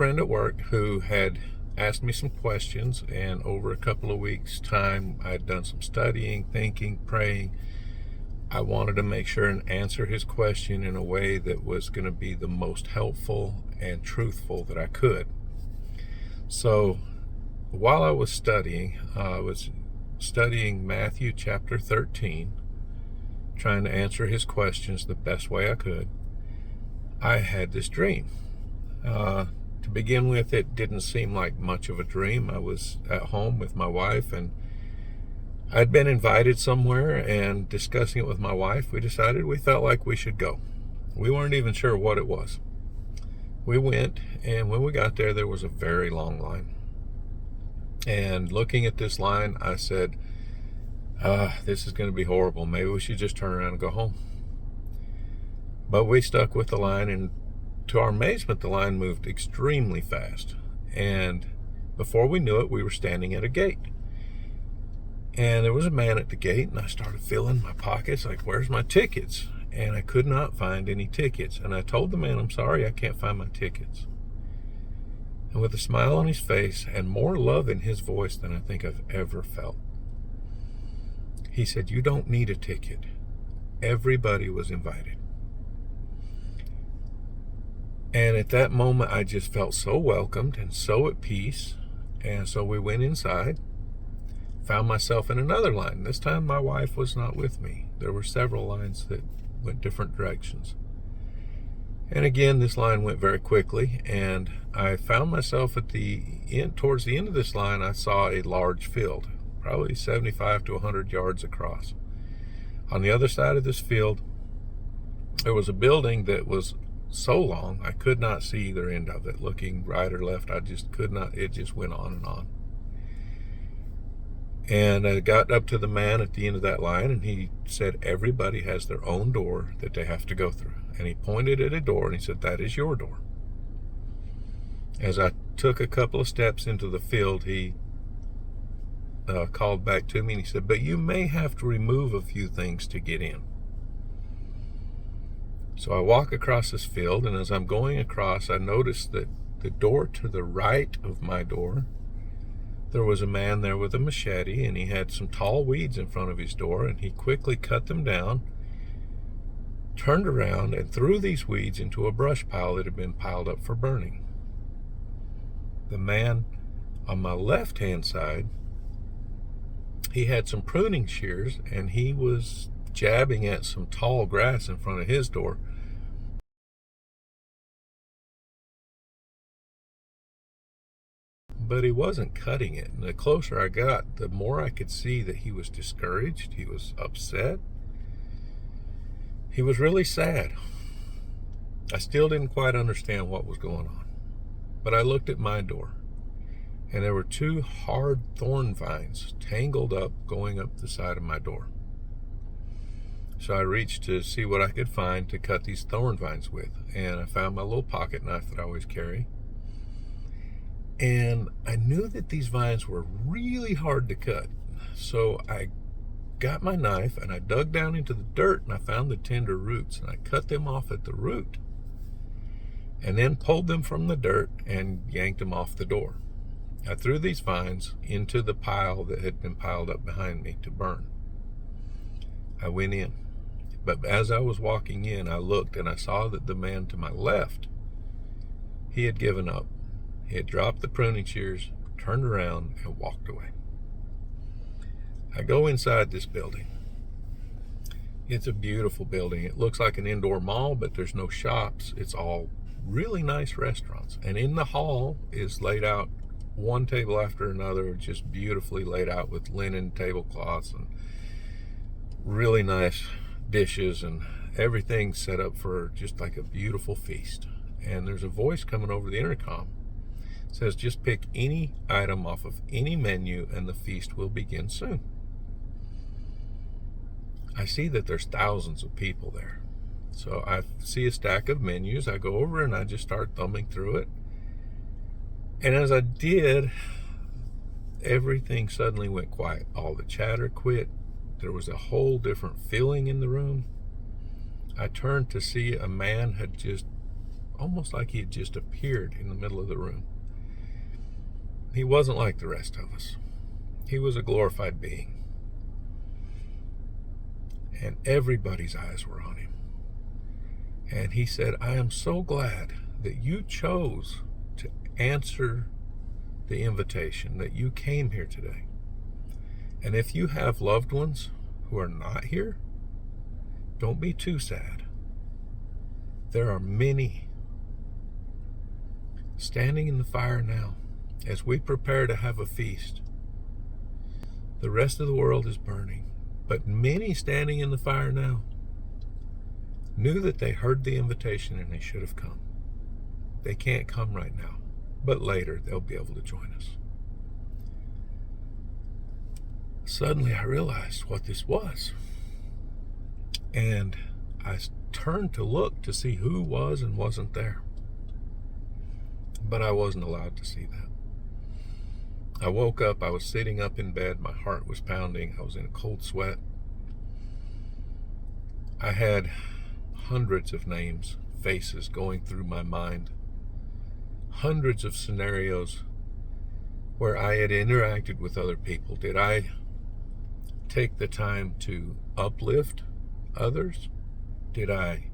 friend at work who had asked me some questions, and over a couple of weeks' time, I had done some studying, thinking, praying. I wanted to make sure and answer his question in a way that was going to be the most helpful and truthful that I could. So while I was studying Matthew chapter 13, trying to answer his questions the best way I could. I had this dream. To begin with, it didn't seem like much of a dream. I was at home with my wife, and I'd been invited somewhere, and discussing it with my wife, we decided we felt like we should go. We weren't even sure what it was. We went, and when we got there was a very long line. And looking at this line, I said, this is going to be horrible. Maybe we should just turn around and go home. But we stuck with the line, and to our amazement, the line moved extremely fast. And before we knew it, we were standing at a gate. And there was a man at the gate, and I started feeling my pockets, like, where's my tickets? And I could not find any tickets. And I told the man, I'm sorry, I can't find my tickets. And with a smile on his face and more love in his voice than I think I've ever felt, he said, you don't need a ticket. Everybody was invited. And at that moment, I just felt so welcomed and so at peace. And so we went inside, found myself in another line. This time my wife was not with me. There were several lines that went different directions. And again, this line went very quickly, and I found myself at the end, towards the end of this line, I saw a large field, probably 75 to 100 yards across. On the other side of this field, there was a building that was so long, I could not see either end of it. Looking right or left, I just could not, it just went on and on. And I got up to the man at the end of that line, and he said, everybody has their own door that they have to go through. And he pointed at a door, and he said, that is your door. As I took a couple of steps into the field, he called back to me, and he said, but you may have to remove a few things to get in. So I walk across this field, and as I'm going across, I noticed that the door to the right of my door, there was a man there with a machete, and he had some tall weeds in front of his door, and he quickly cut them down, turned around, and threw these weeds into a brush pile that had been piled up for burning. The man on my left-hand side, he had some pruning shears, and he was jabbing at some tall grass in front of his door. But he wasn't cutting it. And the closer I got, the more I could see that he was discouraged. He was upset. He was really sad. I still didn't quite understand what was going on. But I looked at my door, and there were two hard thorn vines tangled up going up the side of my door. So I reached to see what I could find to cut these thorn vines with. And I found my little pocket knife that I always carry. And I knew that these vines were really hard to cut. So I got my knife, and I dug down into the dirt, and I found the tender roots, and I cut them off at the root, and then pulled them from the dirt and yanked them off the door. I threw these vines into the pile that had been piled up behind me to burn. I went in. But as I was walking in, I looked, and I saw that the man to my left, he had given up. He had dropped the pruning shears, turned around, and walked away. I go inside this building. It's a beautiful building. It looks like an indoor mall, but there's no shops. It's all really nice restaurants. And in the hall is laid out one table after another, just beautifully laid out with linen tablecloths and really nice dishes, and everything set up for just like a beautiful feast. And there's a voice coming over the intercom. It says, just pick any item off of any menu and the feast will begin soon. I see that there's thousands of people there. So I see a stack of menus. I go over and I just start thumbing through it. And as I did, everything suddenly went quiet. All the chatter quit. There was a whole different feeling in the room. I turned to see a man had just almost like he had just appeared in the middle of the room. He wasn't like the rest of us. He was a glorified being. And everybody's eyes were on him. And he said, I am so glad that you chose to answer the invitation, that you came here today. And if you have loved ones who are not here, don't be too sad. There are many standing in the fire now as we prepare to have a feast. The rest of the world is burning, but many standing in the fire now knew that they heard the invitation and they should have come. They can't come right now, but later they'll be able to join us. Suddenly I realized what this was. And I turned to look to see who was and wasn't there. But I wasn't allowed to see that. I woke up, I was sitting up in bed, my heart was pounding, I was in a cold sweat. I had hundreds of names, faces going through my mind. Hundreds of scenarios where I had interacted with other people. Did I take the time to uplift others? Did I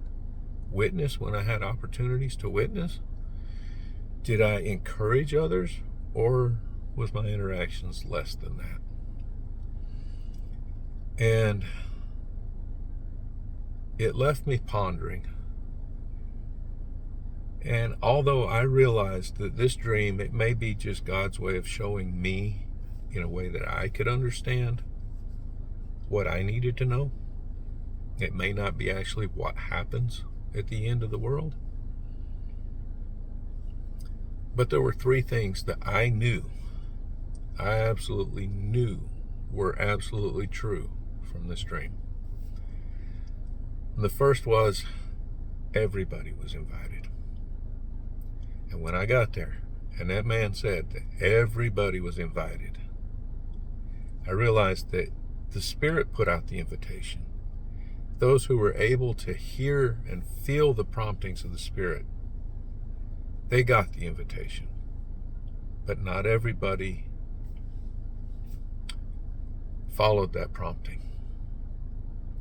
witness when I had opportunities to witness? Did I encourage others, or was my interactions less than that? And it left me pondering. And although I realized that this dream, it may be just God's way of showing me in a way that I could understand what I needed to know, it may not be actually what happens at the end of the world. But there were three things that I knew, I absolutely knew were absolutely true from this dream. And the first was, everybody was invited. And when I got there, and that man said that everybody was invited, I realized that the Spirit put out the invitation. Those who were able to hear and feel the promptings of the Spirit, they got the invitation. But not everybody followed that prompting.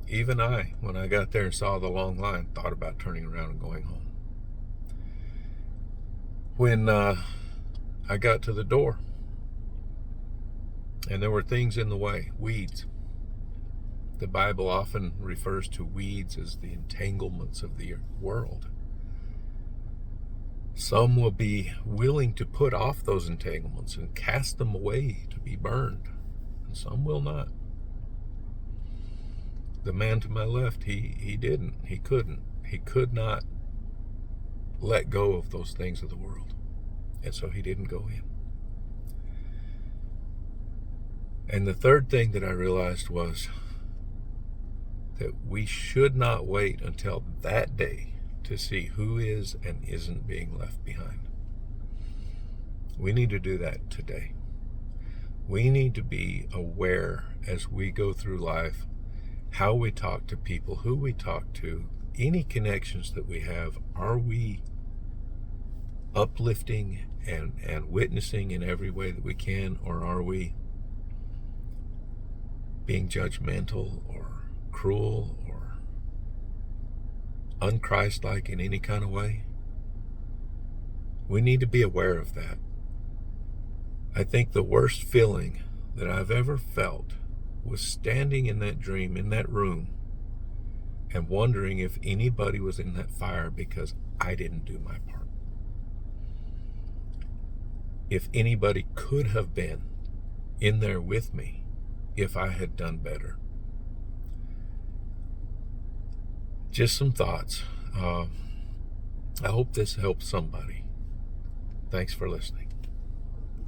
Even I, when I got there and saw the long line, thought about turning around and going home. When I got to the door, and there were things in the way, weeds. The Bible often refers to weeds as the entanglements of the world. Some will be willing to put off those entanglements and cast them away to be burned, and some will not. The man to my left, he didn't, he couldn't. He could not let go of those things of the world, and so he didn't go in. And the third thing that I realized was that we should not wait until that day to see who is and isn't being left behind. We need to do that today. We need to be aware as we go through life, how we talk to people, who we talk to, any connections that we have. Are we uplifting and witnessing in every way that we can, or are we being judgmental or cruel or unchristlike in any kind of way? We need to be aware of that. I think the worst feeling that I've ever felt was standing in that dream, in that room, and wondering if anybody was in that fire because I didn't do my part. If anybody could have been in there with me if I had done better. Just some thoughts. I hope this helps somebody. Thanks for listening.